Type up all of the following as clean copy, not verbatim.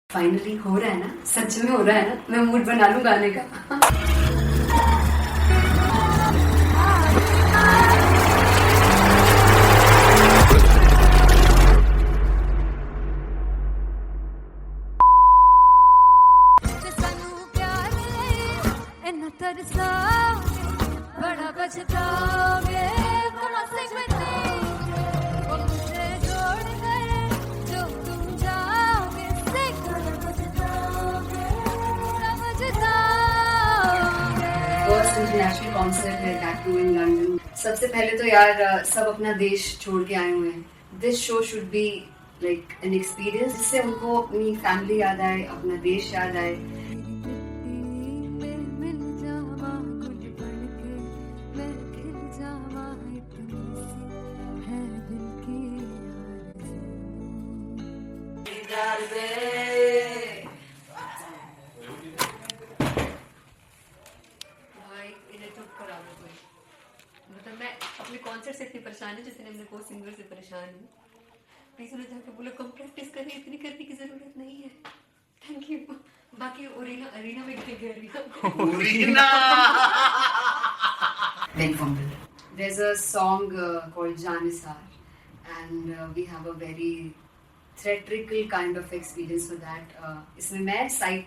Finally हो रहा है ना, सच में हो रहा है ना, मैं मूड बना लूं गाने का। बड़ा बचताओगे बड़ा से वो मुझे छोड़ गए जो तुम जाओगे से बड़ा बचताओगे बड़ा बचताओगे। फर्स्ट इंटरनेशनल कॉन्सर्ट है टैटू इन लंदन। सबसे पहले तो यार सब अपना देश छोड़ के आए हुए हैं। This show should be like an experience जिससे उनको अपनी फैमिली याद आए, अपना देश याद आए। भाई इन्हें चुप करा दो कोई। मतलब मैं अपने कॉन्सर्ट से इतनी परेशान हूँ जितने अपने को सिंगर से परेशान हूँ। प्लीज उन्हें जाके बोलो कम प्रैक्टिस करें, इतनी करने की जरूरत नहीं है। Thank you. बाकी अरीना में गए arena Very fumble. There's a song called Janisar and we have a very theatrical kind of experience for that. इसमें मैं साइड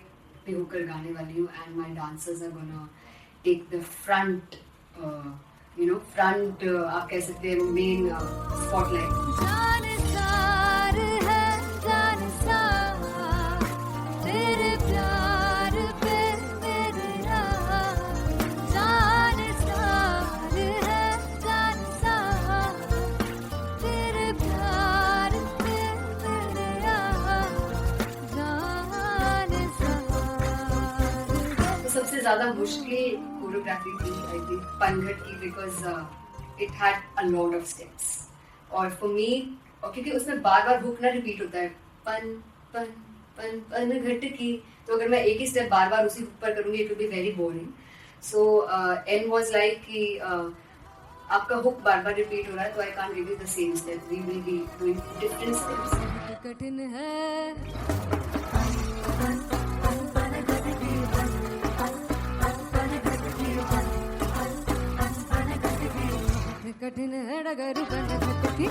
पे होकर गाने वाली हूँ and my dancers are gonna take the front, front आप कह सकते हैं main spotlight. जानसार है जानसार तेरे प्यार पे मेरे जानसार है जानसार तेरे प्यार पे मेरे जानसार। तो सबसे ज़्यादा मुश्किल कोरियोग्राफी थी आई थिंक पनघट की because it had a lot of steps और फॉर मी और क्योंकि उसमें बार बार हुक ना रिपीट होता है पन पन पन पन घट की, तो अगर मैं एक ही स्टेप बार बार उसी हुक पर करूंगी it will be very boring. So and was like कि आपका हुक बार बार रिपीट हो रहा है तो I can't give you the same step, we will be doing different steps. कठिन है कठिन है डगर बनत की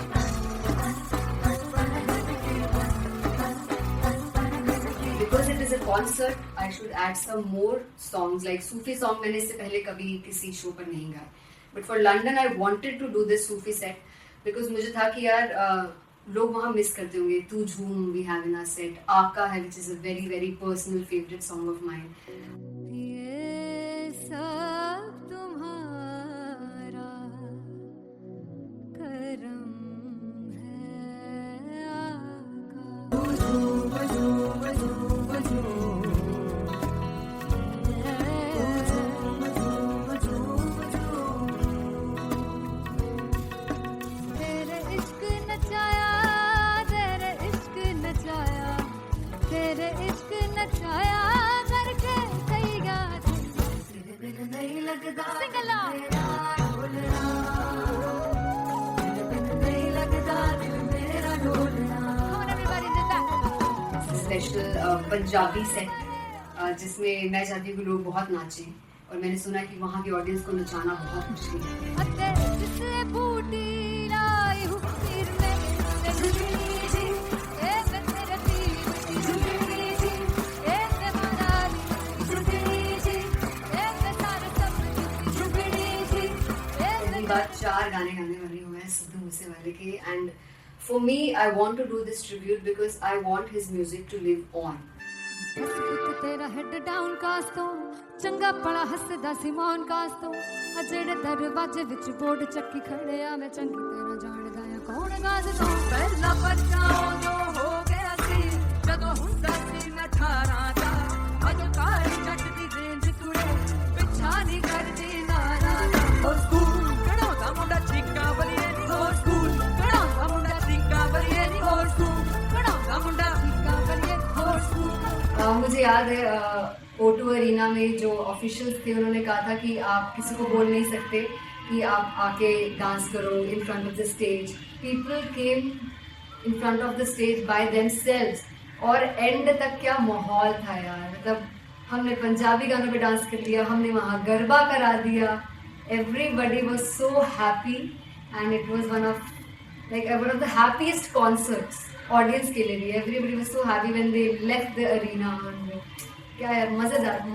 Because it is a concert, I should add some more songs like Sufi song मैंने इससे पहले कभी किसी शो पर नहीं गाए. But for London I wanted to do this Sufi set because मुझे था कि यार लोग वहाँ मिस करते होंगे. तू झूम we have in our set, आका है which is a very very personal favorite song of mine. ये सब तुम्हारा करम है तेरे इश्क नचाया तेरे इश्क नचाया तेरे इश्क नचाया करके कई गात तेरे बिन नहीं लगदा सिंगला स्पेशल पंजाबी सेट जिसमें मैं चाहती हूँ कि लोग बहुत नाचें और मैंने सुना कि वहाँ की ऑडियंस को नचाना बहुत मुश्किल है। अते जिसने बूटी लाई हूँ फिर में झुकनी जी ए तेरे तीर झुकनी जी ए ते मनाली झुकनी जी ए ते सारे सब झुकनी जी पहली बार 4 गाने गाने वाली हूँ मैं सिद्धू मूसेवाले के and for me I want to do this tribute because I want his music to live on. तेरा हेड डाउन कास्तो चंगा पड़ा हसदा सिमोन कास्तो अजेड़े दरवाजे विच बोर्ड चक्की खड़े आ मैं चंगी तरह जानदा आ कौन गाज तो पहला बचाओ जो हो गया सी जदों हुंदा सी मैं 18 दा अज काली जट दी रेंज कुड़े पिछा नहीं करदी नारा हो स्कूल कढ़ाउंदा मुंडा चीका बलिए नी हो स्कूल कढ़ाउंदा मुंडा चीका बलिए नी हो स्कूल कढ़ाउंदा मुंडा चीका बलिए हो स्कूल। मुझे याद है O2 अरीना में जो ऑफिशियल्स थे उन्होंने कहा था कि आप किसी को बोल नहीं सकते कि आप आके डांस करो in front of the stage. People came in front of the stage by themselves और एंड तक क्या माहौल था यार, मतलब हमने पंजाबी गानों पे डांस कर लिया, हमने वहाँ गरबा करा दिया, everybody was so happy and it was one of the happiest concerts audience के लिए भी. Everybody was so happy when they left the arena. और क्या यार,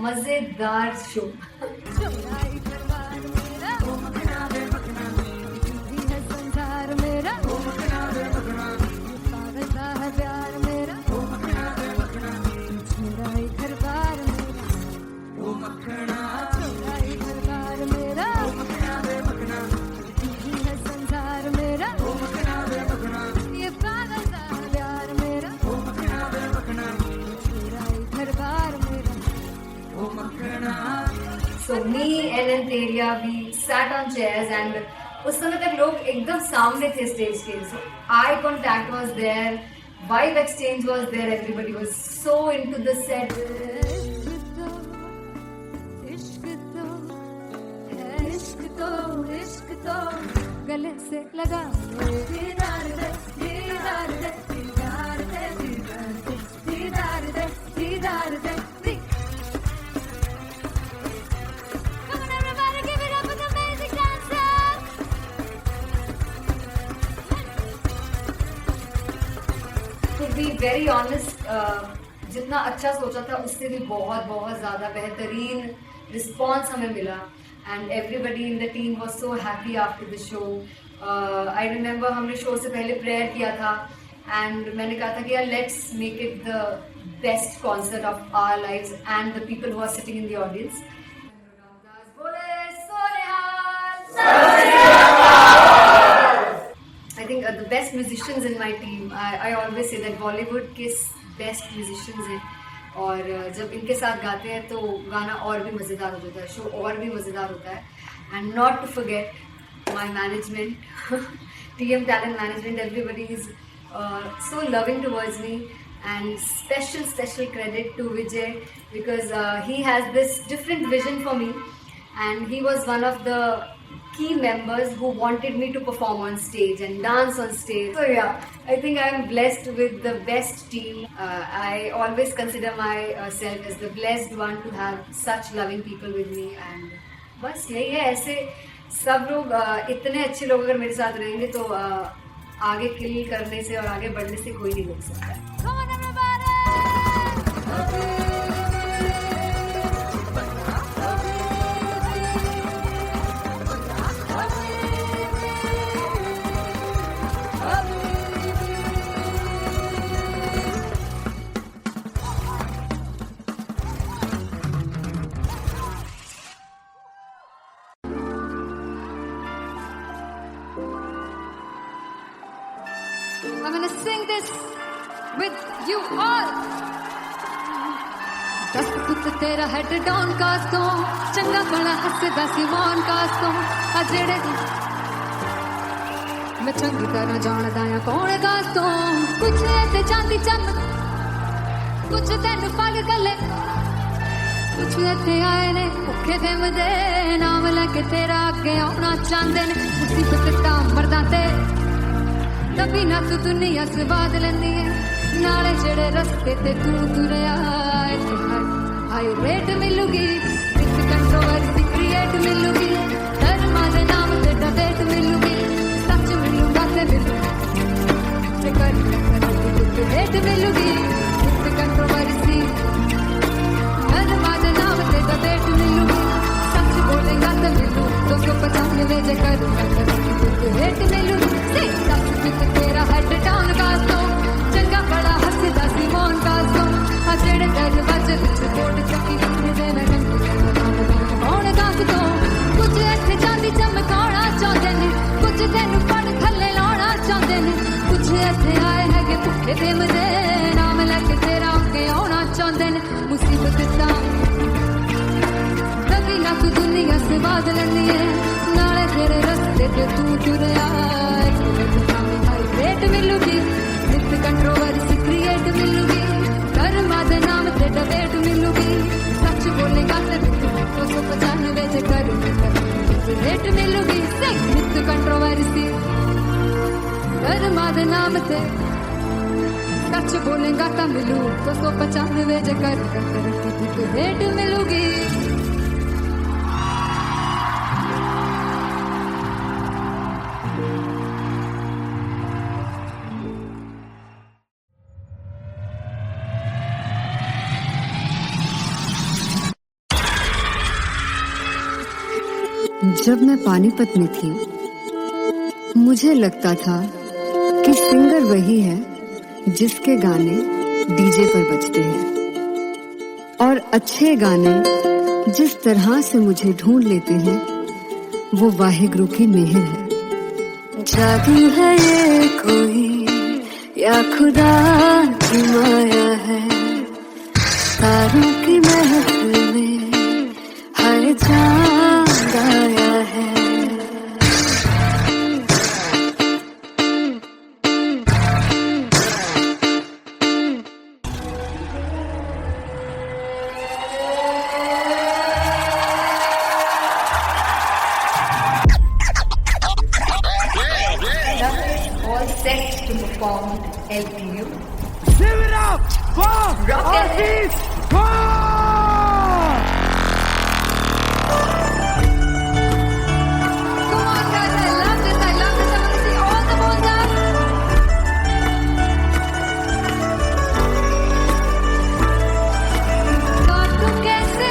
मजेदार show. So me and Anteria, we sat on chairs and उस समय तक लोग एकदम सामने थे स्टेज के. So eye contact was there, vibe exchange was there, everybody was so into the set. इश्क तो गले से लगा दीदार दे दीदार दे दीदार दे दीदार दे दीदार दे. To be very honest, जितना अच्छा सोचा था उससे भी बहुत ज़्यादा बेहतरीन रिस्पॉन्स हमें मिला. And everybody in the team was so happy after the show. I remember हमने शो से पहले प्रेयर किया था and मैंने कहा था कि यार let's make it the best concert of our lives and the people who are sitting in the audience. I think the best musicians in my team. I always say that Bollywood के best musicians हैं. और जब इनके साथ गाते हैं तो गाना और भी मज़ेदार हो जाता है, शो और भी मज़ेदार होता है. And not to forget my management, TM Talent Management, everybody is so loving towards me. And special credit to Vijay because he has this different vision for me and he was one of the key members who wanted me to perform on stage and dance on stage. So yeah, I think I am blessed with the best team. I always consider myself as the blessed one to have such loving people with me. And बस यही है, ऐसे सब लोग इतने अच्छे लोग अगर मेरे साथ रहेंगे तो आगे किल करने से और आगे बढ़ने से कोई नहीं रोक सकता. I'm gonna sing this with you all. दस पुत तेरा हेड डाउन कास्तों, चंगा बड़ा हसदा सिमोन कास्तों. अजेड़े मैं चंगी तरह जानदा या कौन कास्तों. कुछ ऐसे चांदी चमक, कुछ तेन पग गले, कुछ इत्थे आए ने भुखे देमदे नाम लैके तेरा अगे आउणा चाहंदे ने. मुसीबत तां मरदा ते तभी ना तू दुनिया स्वाद लेंदी है. नाले जेड़े रस्ते ते तू तुरया हाई रेट मिलूगी, विद कंट्रोवर्सी क्रिएट मिलूगी. धर्मा दे नाम ते डिबेट मिलूगी. सच मिलूगा ते मिलूगी, रेट मिलूगी, विद कंट्रोवर्सी. धर्मा दे नाम ते डिबेट मिलूगी. सच बोलेगा ते मिलू 295 जेकर रेट मिलूगी. तेरा हेड डाउन कास्तों, चंगा बड़ा हसदा सिमोन कास्तों. अजेड़े दरवाजे विच बोर्ड चक्की रखदे ने कौन कास्तों. कुछ इत्थे चांदी चमकाउणा चाहंदे ने, कुछ तैनूं पड़ थल्ले लाउणा चाहंदे ने. कुछ इत्थे आए हैगे भुखे देमदे नाम लैके तेरा अगे आउणा चाहंदे ने. मुसीबत तां कभी ना तू दुनिया स्वाद लैंदी है. नाले तेरे रस्ते ते तू तुरया रेट मिलूगी, विद कंट्रोवर्सी क्रिएट मिलूगी. कर्मा दे नाम ते डिबेट मिलूगी. सच बोलेगा ते 295 जे कर रेट मिलूगी. विद कंट्रोवर्सी कर्मा दे नाम ते सच बोलेगा तो मिलू 295 जगह तो हेट मिलूगी जब मैं पानीपत में थी मुझे लगता था कि सिंगर वही है जिसके गाने डीजे पर बजते हैं और अच्छे गाने जिस तरह से मुझे ढूंढ लेते हैं वो वाहिगुरु की मेहर है जादू है ये कोई या खुदा की माया है तारों की महफिल में हर चांद आया है All set to perform LPU. Give it up for Rocket. Artist Paul! Come on guys, I love this, I want to see all the balls up. काटू कैसे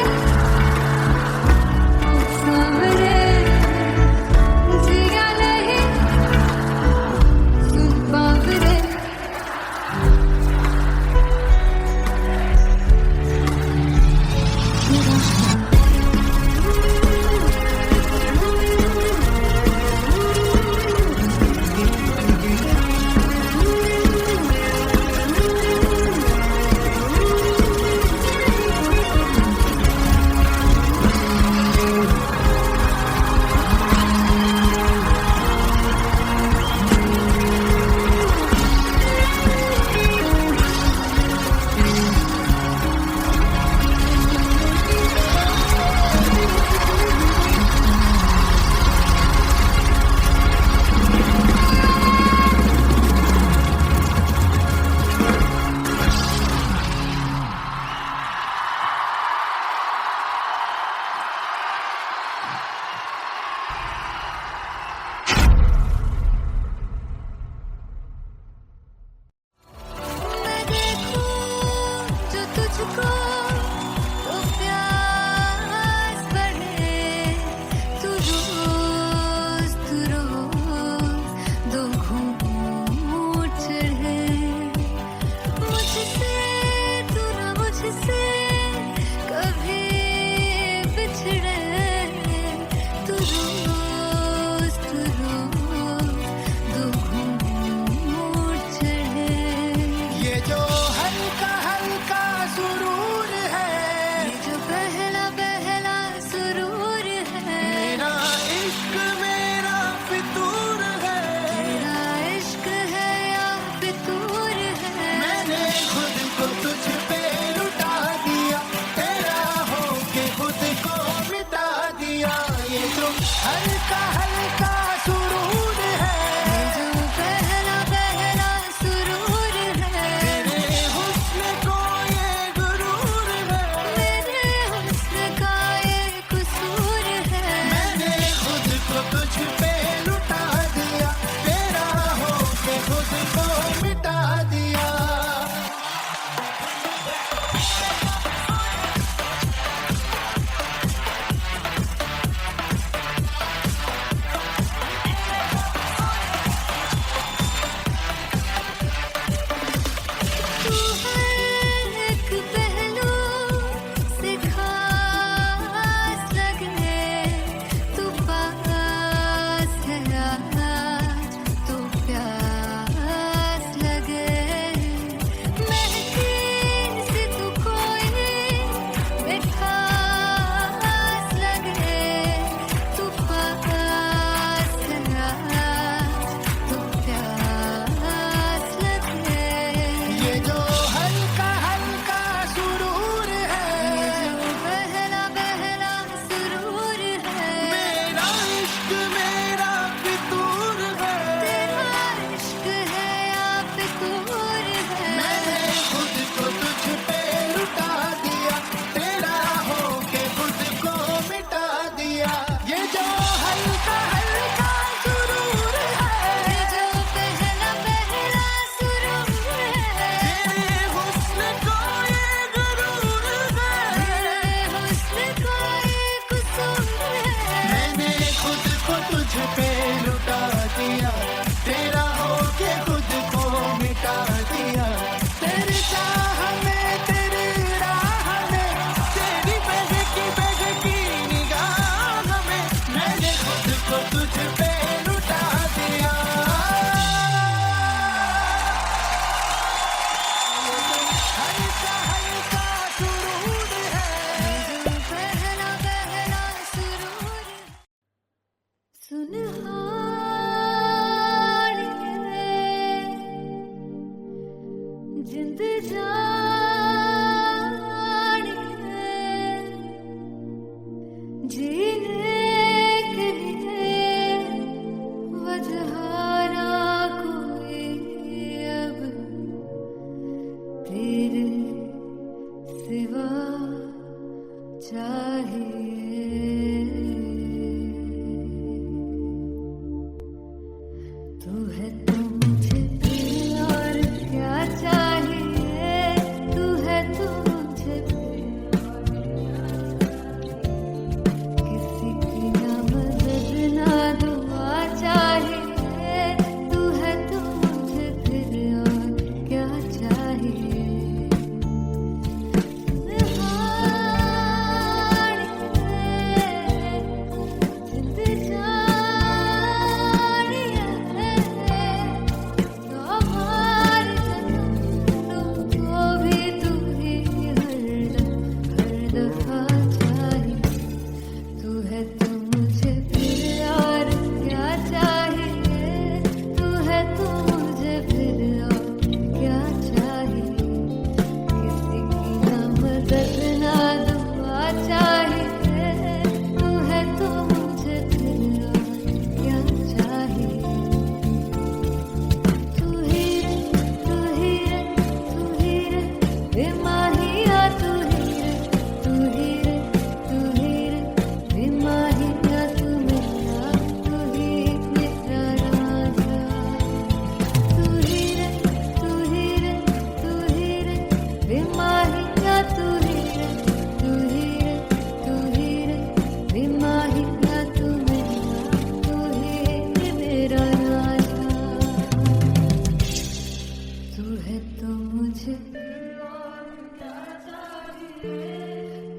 सामने जिया नहीं सुन बाबरे जो तुझको तो प्यास बढ़े तू रोज दो घूंट चढ़े मुझसे तू ना मुझसे कभी बिछड़े तू रोज दो घूंट चढ़े ये जो हल्का हल्का सुरूर है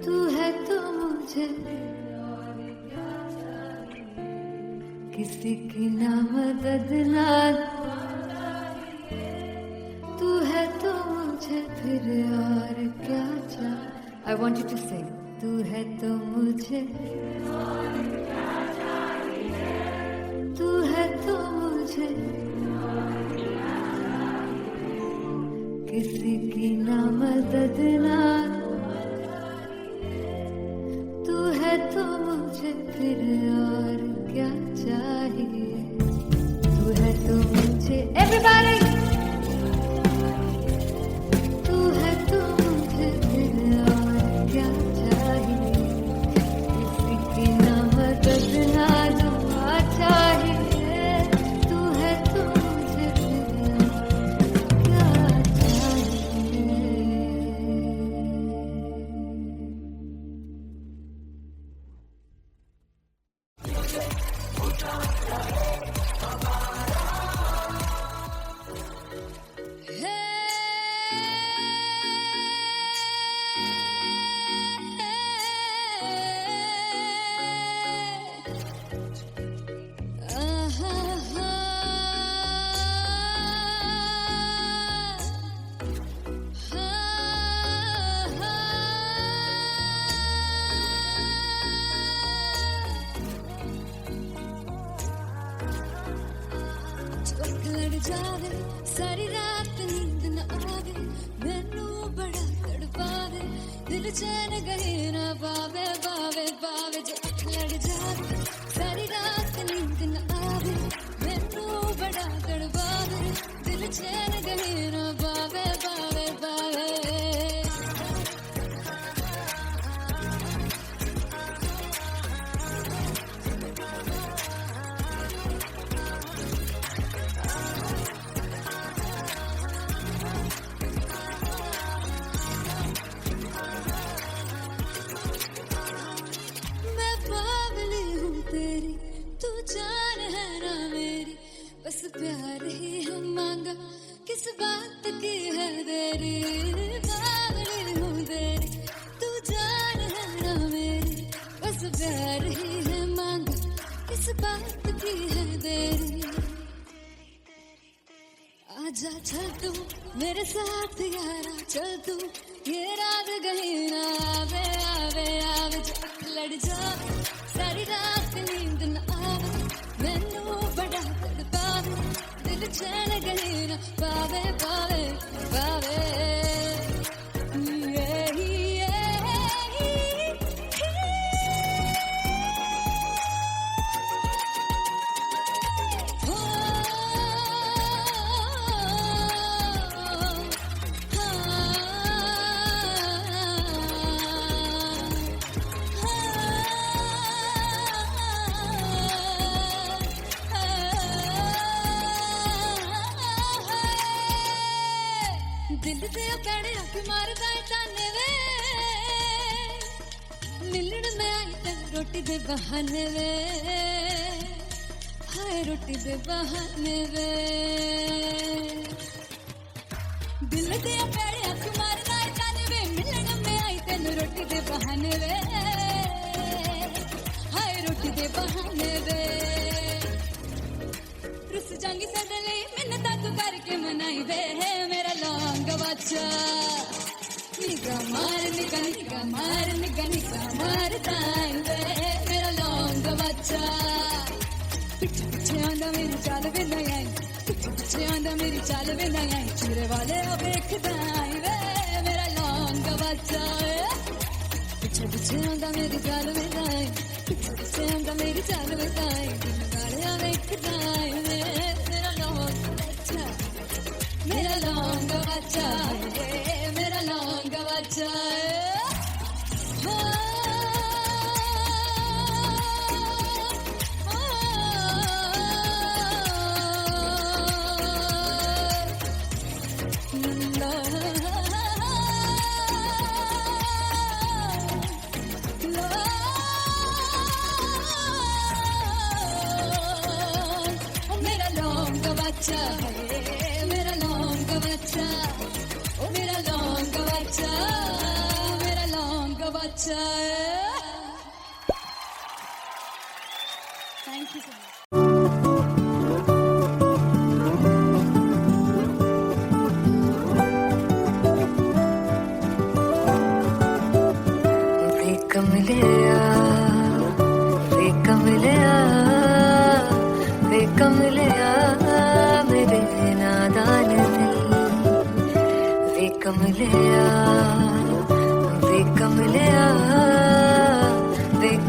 तू है तो मुझे किसी की ना मदद ना, तू है तो मुझे फिर और क्या चाहिए. I want you to sing. तू है तो मुझे, तू है तो मुझे किसी की ना मदद ना, तू है तो मुझे फिर और क्या चाहिए. तू है तो मुझे everybody, तू है तो मुझे फिर और क्या चाहिए. किसी की ना मदद ना दुआ चाहिए. तू है तो मुझे फिर और क्या चाहिए. लड़ जावे सारी रात नींद न आवे, मैनू बड़ा तड़पावे, दिल चैन गहे ना पावे पावे पावे. जो लड़ जावे सारी रात नींद न आवे, मैनू बड़ा तड़पावे, दिल चैन गहे ना पावे पावे पावे. जान है ना मेरी, बस प्यार ही है मांगा, किस बात की है देरी. पागल हूँ तेरी, तू जान है ना मेरी, बस प्यार ही है मांगा, किस बात की है देरी. आजा चल तू मेरे साथ यारा, चल तू ये रात गही ना आवे आवे आवे. जो लड़ जावे सारी रात नींद न आवे, मैनू बड़ा तड़पावे, दिल चैन गही ना पावे पावे पावे. दिल से पैड़े हक मारदा ताने वे, मिलन में आई तक रोटी दे बहाने वे, हाय रोटी दे बहाने वे. दिल से पैड़े हक मारदा ताने वे, मिलन में आई तक रोटी दे बहाने वे, हाय रोटी दे बहाने वे. रुस जांगी सडले मिन्नता तू करके मनाई वे, मेरा लौंग बच्चा. निगा मार निगा निगा मार निगा निगा मार ताई वे, मेरा लौंग बच्चा. पिछे पिछे आंदा मेरी चाल वे ना आई, पिछे पिछे आंदा मेरी चाल वे ना आई, चूरे वाले ओ देखदा आई वे, मेरा लौंग बच्चा. पिछे पिछे आंदा मेरी चाल वे ना आई, पिछे पिछे आंदा मेरी चाल वे ना आई, दिन वाले ओ देखदा आई वे, मेरा लौंग बच्चा, मेरा लौंग बच्चा, मेरा लौंग बच्चा. मेरा लौंग बच्चा, मेरा लौंग बच्चा, ओ मेरा लौंग बच्चा, मेरा लौंग थैंक यू सो मच। कमलिया मेरे नादान दिल वे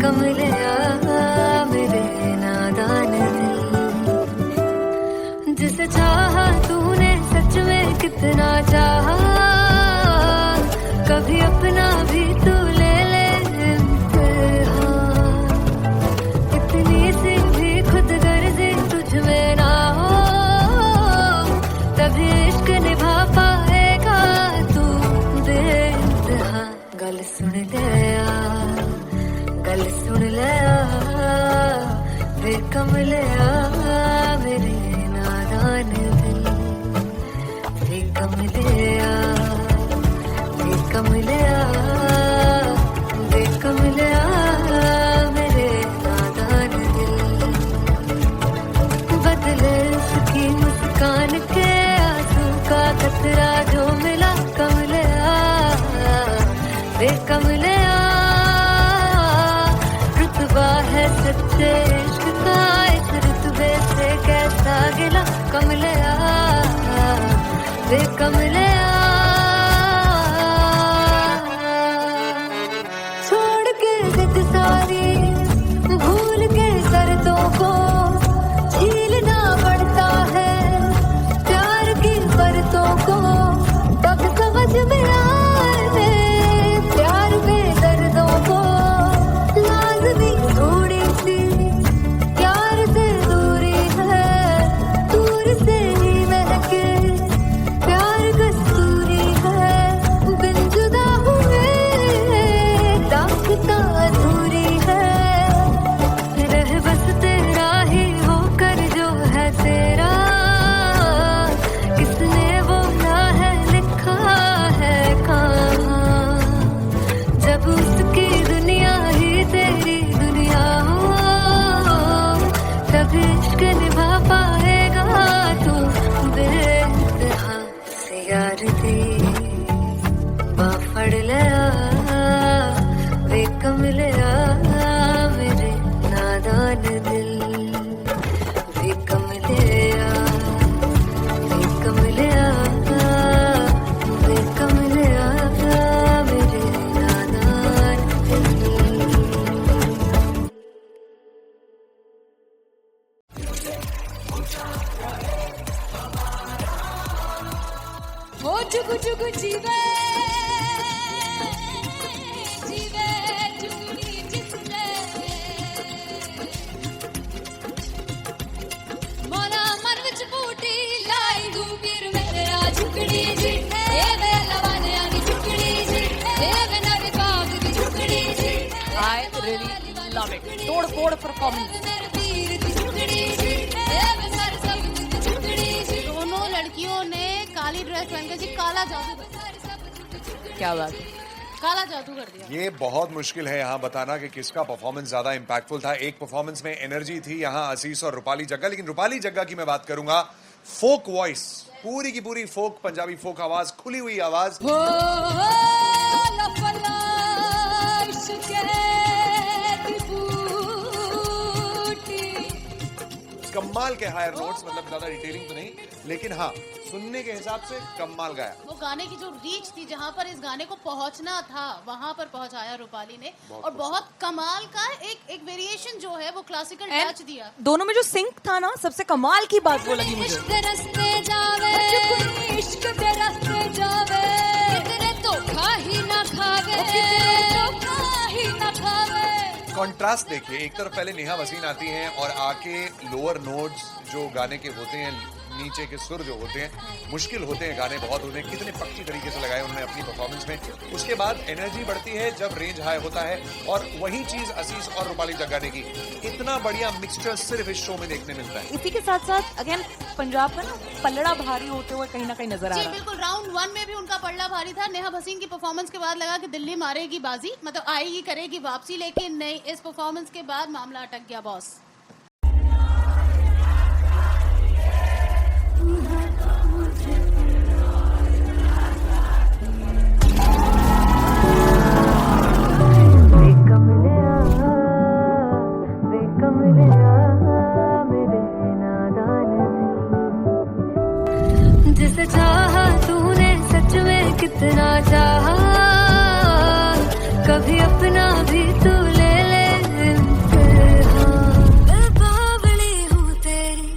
कमलिया मेरे नादान दिल जिसे चाहा तूने सच में कितना चाहा कभी अपना भी तू ले ले इम्तिहान इतनी सी भी खुद गर्जी तुझ में ना हो तभी इश्क निभा पाएगा तू बेइंतहा गल सुन ले वे कमलिया मेरे नादान दिल वे कमलिया मेरे नादान दिल बदले उसकी मुस्कान के आंसू का कतरा जो मिला कमलिया वे कमलिया रुतबा है सच्चे इश्क का इस रुतबे से कैसा गिला कमलिया वे कमलिया छोड़ के जिद सारी भूल के शर्तों को झीलना पड़ता है प्यार की शर्तों को तब समझ में आए प्यार में दर्दों को लाज़मी थोड़ी सी प्यार से दूरी है दूर से ही महके प्यार कस्तूरी है बिन जुदा हुए दास्तां अधूरी है रह बस तेरा ही होकर जो है तेरा किसने बोला है लिखा है कहाँ जब उसकी दुनिया ही तेरी दुनिया हो तब इश्क निभा पाएगा तू बेइंतहा से यार दी बाफड़ लिया वे कमलिया मेरे नादान दिल वे कमलिया मेरे नादान दिल हो जुगु जुगु जीवे जीवे जुगनी जिसने मोरा मन विच बूटी लाई दूर मेरे आ झुकड़ी जी ए वे लवाने आनी झुकड़ी जी ए वे नवी बाग की झुकड़ी जी I really love it. तोड़ फोड़ परफॉर्मेंस। मेरे पीर की झुकड़ी जी ए वे सर सब की झुकड़ी जी दोनों लड़कियों ने काली ड्रेस पहन के जी काला जादू क्या बात है। कर दिया। ये बहुत मुश्किल है यहाँ बताना कि किसका परफॉर्मेंस ज्यादा इंपैक्टफुल था। एक परफॉर्मेंस में एनर्जी थी यहाँ असीस और रूपाली जग्गा, लेकिन रूपाली जग्गा की मैं बात करूंगा फोक वॉइस, पूरी की पूरी फोक, पंजाबी फोक आवाज, खुली हुई आवाज। हो लफला इश्क़े की बूटी कमाल के हायर नोट्स, मतलब ज्यादा डिटेलिंग तो नहीं, लेकिन हाँ सुनने के हिसाब से कमाल गाया। वो गाने की जो रीच थी, जहाँ पर इस गाने को पहुंचना था वहां पर पहुंचाया रूपाली ने, और बहुत कमाल का एक वेरिएशन जो है वो क्लासिकल टच दिया। दोनों में जो सिंक था ना, सबसे कमाल की बात वो लगी मुझे। इश्क रस्ते जावे इश्क के रस्ते जावे कितने धोखा ही ना खावे धोखा ही ना खावे। कॉन्ट्रास्ट देखिए, एक तरफ पहले नेहा वसीन आती हैं और आके लोअर नोट्स जो गाने के होते हैं नीचे के सुर जो होते हैं मुश्किल होते हैं, गाने बहुत होते हैं, कितने पक्की तरीके से लगाए उन्होंने अपनी परफॉर्मेंस में। उसके बाद एनर्जी बढ़ती है जब रेंज हाई होता है, और वही चीज असीस और रूपाली जग्गा ने की। इतना बढ़िया मिक्सचर सिर्फ इस शो में देखने मिलता है। इसी के साथ साथ अगेन पंजाब का ना पलड़ा भारी होते हुए कहीं ना कहीं नजर आ जी रहा है। बिल्कुल, राउंड 1 में भी उनका पलड़ा भारी था। नेहा भसीन की परफॉर्मेंस के बाद लगा कि दिल्ली मारेगी बाजी, मतलब आएगी करेगी वापसी, लेकिन नहीं, इस परफॉर्मेंस के बाद मामला अटक गया बॉस। जिसे चाहा तूने सच में कितना चाहा, कभी अपना भी तू ले ले इम्तिहान। मैं बावली हूँ तेरी,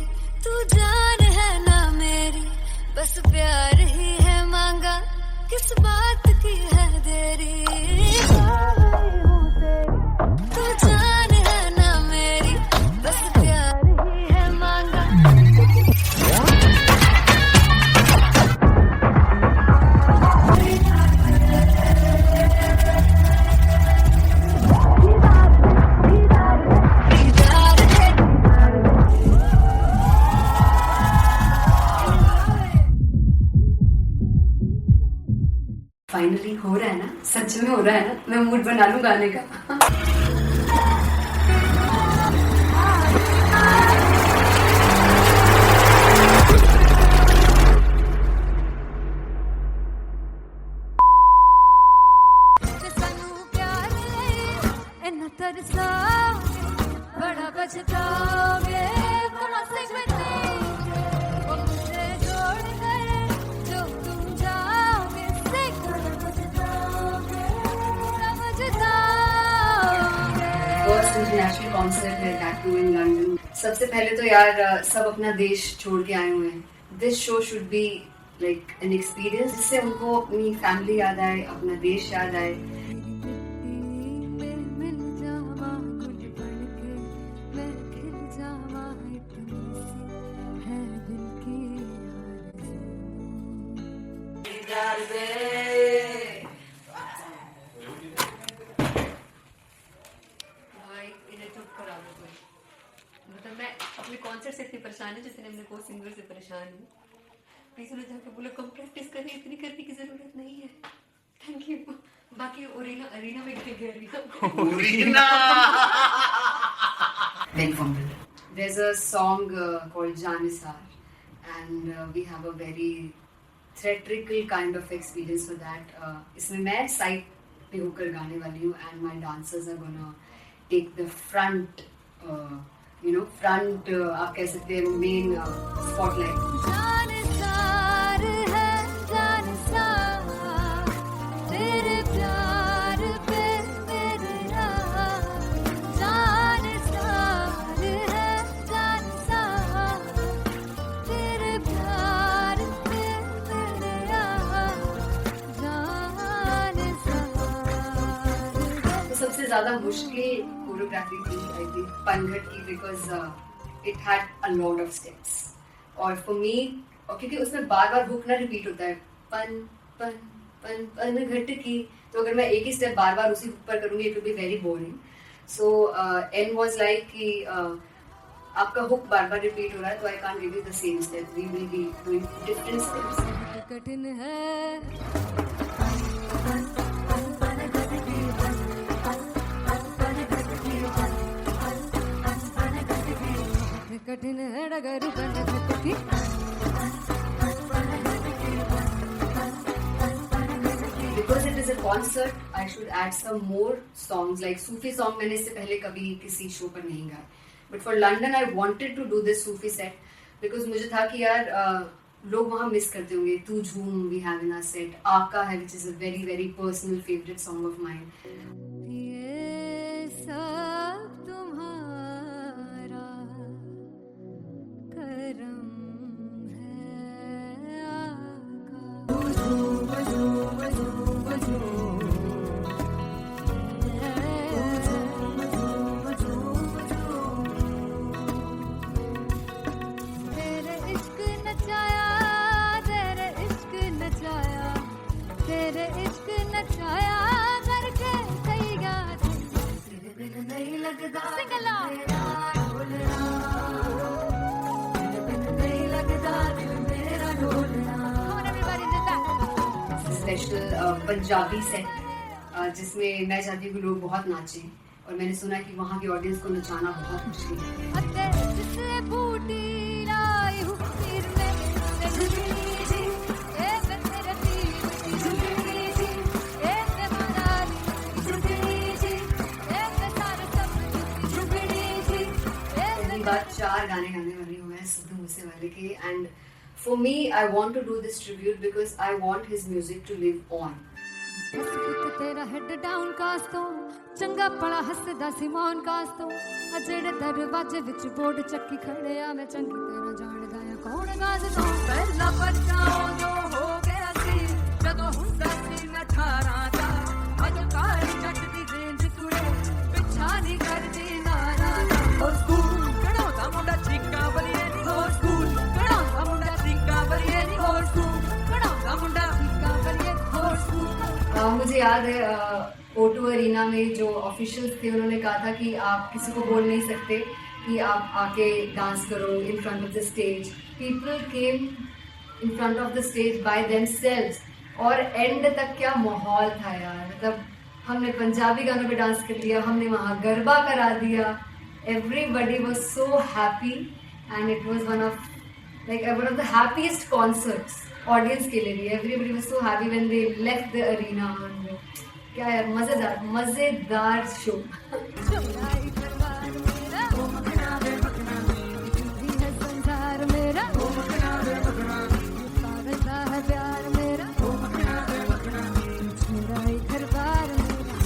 तू जान है ना मेरी, बस प्यार ही है मांगा, किस बात की है देरी। बावली हूँ तेरी, तू जान है ना मेरी, बस प्यार ही है मांगा। फाइनली हो रहा है ना, सच में हो रहा है ना, मैं मूड बना लूं गाने का। ਸਾਨੂੰ ਪਿਆਰ ਲਈ ਇੰਨਾ ਤਰਸਾਓਗੇ, ਬੜਾ ਪਛਤਾਓਗੇ, ਮੁਨਾਸਿਬ नहीं वो मुझे छोड़ गए, जो तुम जाओगे सीखना पछताओगे, समझताओगे। फर्स्ट इंटरनेशनल कॉन्सर्ट है दैट टू इन लंदन। सबसे पहले तो यार सब अपना देश छोड़ के आए हुए हैं। This show should be like an experience, जिससे उनको अपनी फैमिली याद आए, अपना देश याद आए। मिल जावा गुल बनके, मैं खिल जावा, इतनी सी है दिल की भाई इन्हें चुप करा दो कोई। मतलब मैं अपने कॉन्सर्ट से इतनी परेशान हूँ जितने अपने को सिंगर से परेशान हूँ। प्लीज उन्हें जाकर बोलो कम प्रैक्टिस करें, इतनी करने की जरूरत नहीं है। Thank you. बाकी अरीना में गए arena Very fumble. There's a song called Janisar, and we have a very theatrical kind of experience for that. इसमें मैं साइड पे होकर गाने वाली हूँ, and my dancers are gonna take the front, front आप कह सकते हैं main spotlight. जानसार है जानसार, तेरे प्यार पे मेरी रात। जानसार है जानसार, तेरे प्यार पे मेरी रात। जानसार तो सबसे ज्यादा मुश्किल कोरियोग्राफी थी आई थिंक पनघट की, because it had a lot of steps. और फॉर मी, और क्योंकि उसमें बार बार हुक ना रिपीट होता है, पन पन पन पनघट की, तो अगर मैं एक ही स्टेप बार बार उसी हुक पर करूंगी it will be very boring. So and was like कि आपका हुक बार बार रिपीट हो रहा है, तो I can't give you the same step, we will be doing different steps. कठिन है कठिन है डगर पनघट की। Because it is a concert, I should add some more songs, like Sufi song मैंने इससे पहले कभी किसी शो पर नहीं गाया. But for London, I wanted to do this Sufi set because मुझे था कि यार लोग वहाँ मिस करते होंगे. तू झूम we have in our set, आका है which is a very very personal favorite song of mine. ये सब तुम्हारा करम है तेरे इश्क न पंजाबी सेट जिसमें मैं चाहती हूँ कि लोग बहुत नाचें, और मैंने सुना है कि वहाँ की ऑडियंस को नचाना बहुत मुश्किल है। अते जिससे बूटी लाई हूँ फिर मैं जुगली जी, ए मैं तेरे दिल की जुगली जी, ए मैं मनाली जुगली जी, ए मैं सारे सब की जुगली जी, ए पहली बार 4 गाने गाने वाली हूँ मैं सिद्धू मूसेवाले के, and for me I want to do this tribute because I want his music to live on. बस पुत तेरा हेड डाउन कास तो चंगा पड़ा हसदा सी मौन कास तो आ जेड़े दरवाजे विच बोर्ड चक्की खड़े आ मैं चंगी तरह जानदा आ कौन गाज तो पहला बच्चा जो हो गया सी जदों हुंदा सी मैं 18 दा अज काली जट दी रेंज कुड़े पिछा नहीं करदी नारा हो स्कूल कढ़ाउंदा मुंडा चीका बलिए नी हो स्कूल कढ़ाउंदा मुंडा चीका बलिए नी हो स्कूल कढ़ाउंदा मुंडा चीका बलिए हो स्कूल। मुझे याद है O2 अरीना में जो ऑफिशियल्स थे उन्होंने कहा था कि आप किसी को बोल नहीं सकते कि आप आके डांस करो in front of the stage. People came in front of the stage by themselves, और एंड तक क्या माहौल था यार, मतलब हमने पंजाबी गानों पे डांस कर लिया, हमने वहाँ गरबा करा दिया, everybody was so happy and it was one of the happiest concerts audience के लिए भी। Everybody was so happy when they left the arena. क्या यार, मजेदार शो। चुराई करवा मेरा ओ मखना दे मखना तू है संसार मेरा ओ मखना दे मखना पागल सा है प्यार मेरा ओ मखना दे मखना चुराई करवार मेरा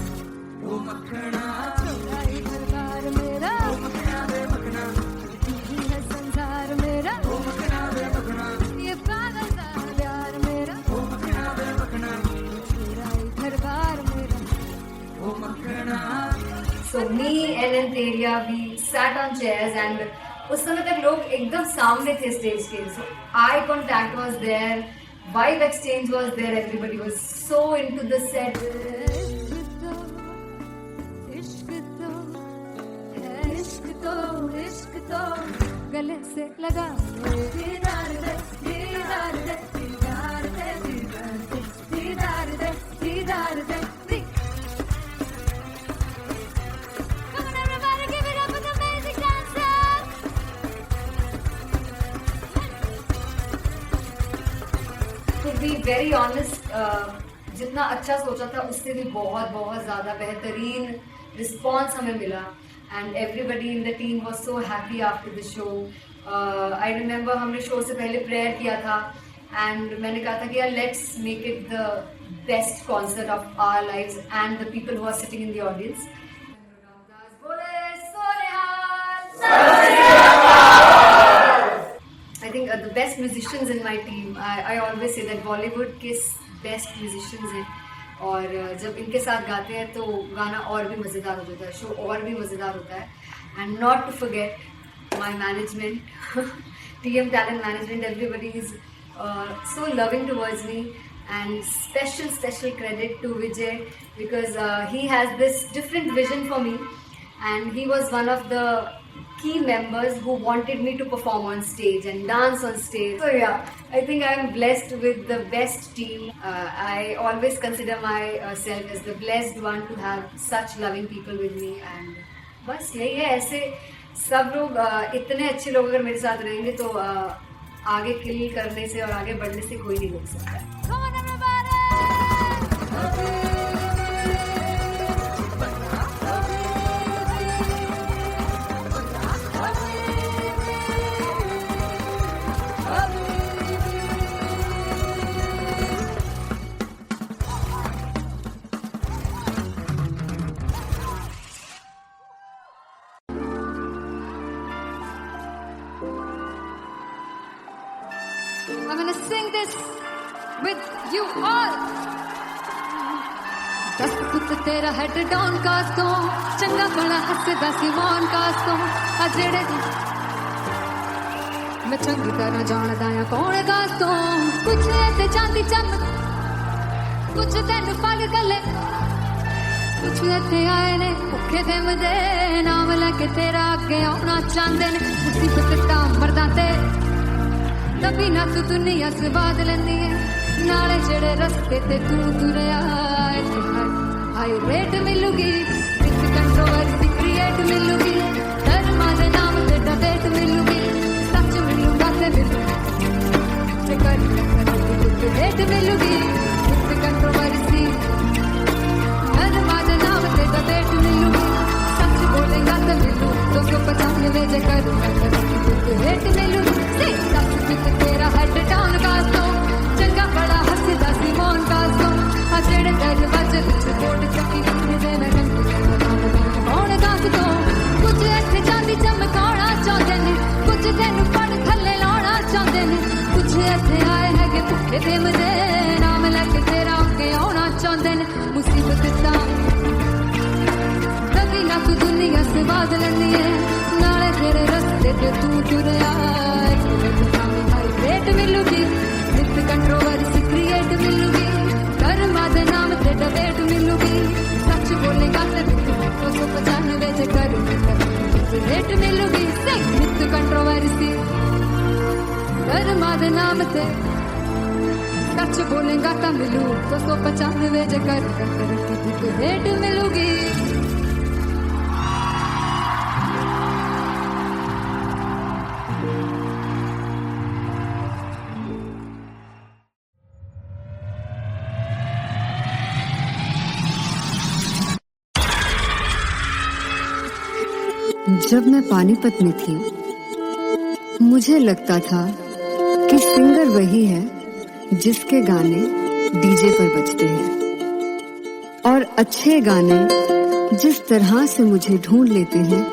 ओ मखना चुराई करवार मेरा ओ मखना दे मखना तू है संसार मेरा ओ मखना दे मखना ये पागल सा है प्यार मेरा ओ मखना दे मखना चुराई करवार मेरा। So me and Anteria, we sat on chairs and उस समय तक लोग एकदम सामने थे स्टेज के, so eye contact was there, vibe exchange was there, everybody was so into the set. इश्क तो गले से लगा दीदार दे दीदार दे दीदार दे दीदार दे दीदार दे। Come on everybody, give it up for the amazing dancers. To be very honest, जितना अच्छा सोचा था उससे भी बहुत बहुत ज़्यादा बेहतरीन रिस्पॉन्स हमें मिला, and everybody in the team was so happy after the show. I remember हमने शो से पहले प्रेयर किया था, एंड मैंने कहा था कि यार let's make it the best concert of our lives and the people who are sitting in the audience. I think the best musicians in my team, I always say that Bollywood के best musicians हैं, और जब इनके साथ गाते हैं तो गाना और भी मज़ेदार हो जाता है, शो और भी मज़ेदार होता है। And not to forget my management, TM Talent Management, everybody is so loving towards me, and special credit to Vijay because he has this different vision for me, and he was one of the key members who wanted me to perform on stage and dance on stage. So yeah, I think I'm blessed with the best team. I always consider myself as the blessed one to have such loving people with me, and बस यही है। ऐसे सब लोग इतने अच्छे लोग अगर मेरे साथ रहेंगे तो आगे किल करने से और आगे बढ़ने से कोई नहीं रोक सकता है। Come on everybody. I'm gonna sing this with you all. दस पुत तेरा हेड डाउन कास तो चंगा बड़ा हसदा सी मौन कास तो आ जेड़े मैं चंगी तरह जानदा आ कौन कास तो कुछ ते चांदी चमक कुछ तेन पल गले कुछ ते आए ने भुखे ते मदे नाम लेके तेरा अगे आना चाहते ने मुसीबत ता मरदा ते तभी ना तू दुनिया से बात लेंदी है नाले जेड़े रस्ते ते तू तुरया हाई रेट मिलूगी विद कंट्रोवर्सी क्रिएट मिलूगी धर्मा दे नाम ते डिबेट मिलूगी सच मिलूगा ते मिलूगी रेट मिलूगी विद कंट्रोवर्सी धर्मा दे नाम ते डिबेट मिलूगी सच बोलेगा तो मिलू 295 जे करूंगा रेट मिलूगी सच विद तेरा हेड डाउन का तो चंगा बड़ा हंसदा सी मौन का तो आ जेड़े दरवाजे विच बोर्ड चक्की लिखदे मैं कौन गास तो कुछ इत्थे चांदी चमकाउणा चाहंदे ने कुछ तैनू पड़ थल्ले लाउणा चाहंदे ने कुछ इत्थे आए हैगे भुखे ते मदे नाम लैके तेरा अगे आउणा चाहंदे ने मुसीबत दा कभी ना तू दुनिया से बाज लेंदी है नाले तेरे रस्ते ते तू तुरया रेट मिलूगी विद कंट्रोवर्सी क्रिएट मिलूगी कर्मा दे नाम ते डिबेट मिलूगी सच बोलेगा ते 295 जे करूंगा रेट मिलूगी विद कंट्रोवर्सी कर्मा दे नाम ते सच बोलेगा तो मिलू 295 जे करूंगा रेट मिलूगी जब मैं पानीपत में थी मुझे लगता था कि सिंगर वही है जिसके गाने डीजे पर बजते हैं और अच्छे गाने जिस तरह से मुझे ढूंढ लेते हैं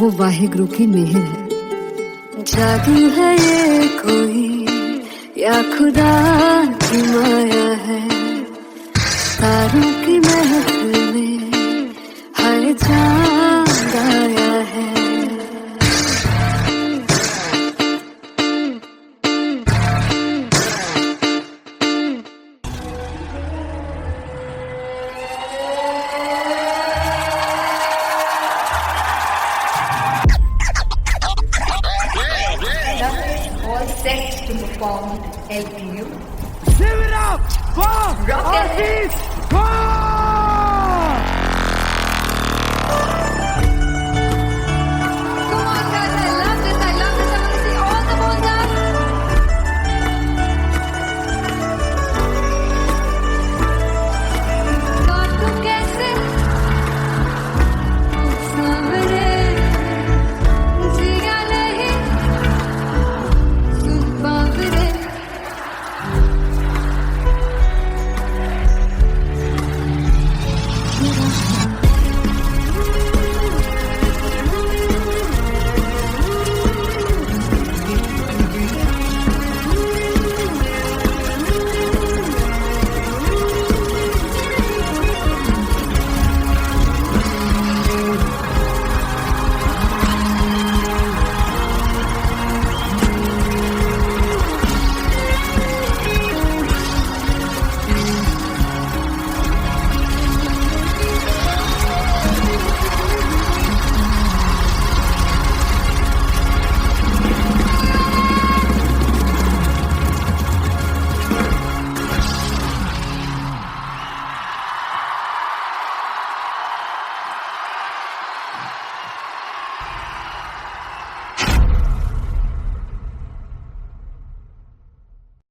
वो वाहिगुरु की मेहर है। जादू है ये कोई या खुदा की माया है तारों की महफिल में हर चांद आया है All set to perform LPU. Give it up for Rocket Arvind